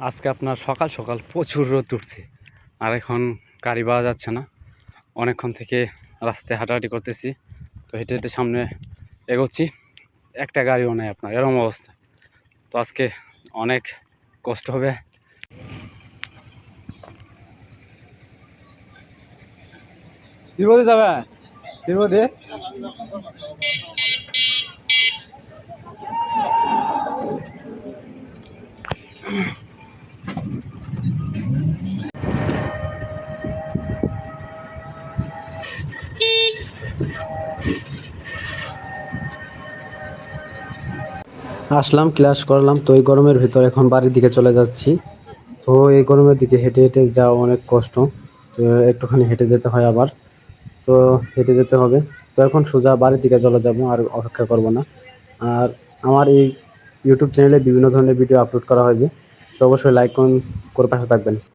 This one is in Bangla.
আজকে আপনার সকাল সকাল প্রচুর রোদ উঠছে, আর এখন গাড়ি পাওয়া যাচ্ছে না। অনেকক্ষণ থেকে রাস্তায় হাঁটাহাঁটি করতেছি, তো হেঁটে হেঁটে সামনে এগোচ্ছি, একটা গাড়িও নেই আপনার, এরকম অবস্থা। তো আজকে অনেক কষ্ট হবে। শ্রীমতি যাবে? শ্রীমতি আসলাম, ক্লাস করলাম, তো এই গরমের ভিতর এখন বাড়ির দিকে চলে যাচ্ছি। তো এই গরমের দিকে হেঁটে হেঁটে যাওয়া অনেক কষ্ট, তো একটুখানি হেঁটে যেতে হয় আবার, তো হেঁটে যেতে হবে। তো এখন সোজা বাড়ির দিকে চলে যাব, আর অপেক্ষা করব না। আর আমার এই ইউটিউব চ্যানেলে বিভিন্ন ধরনের ভিডিও আপলোড করা হবে, তো অবশ্যই লাইক করে পাশে থাকবেন।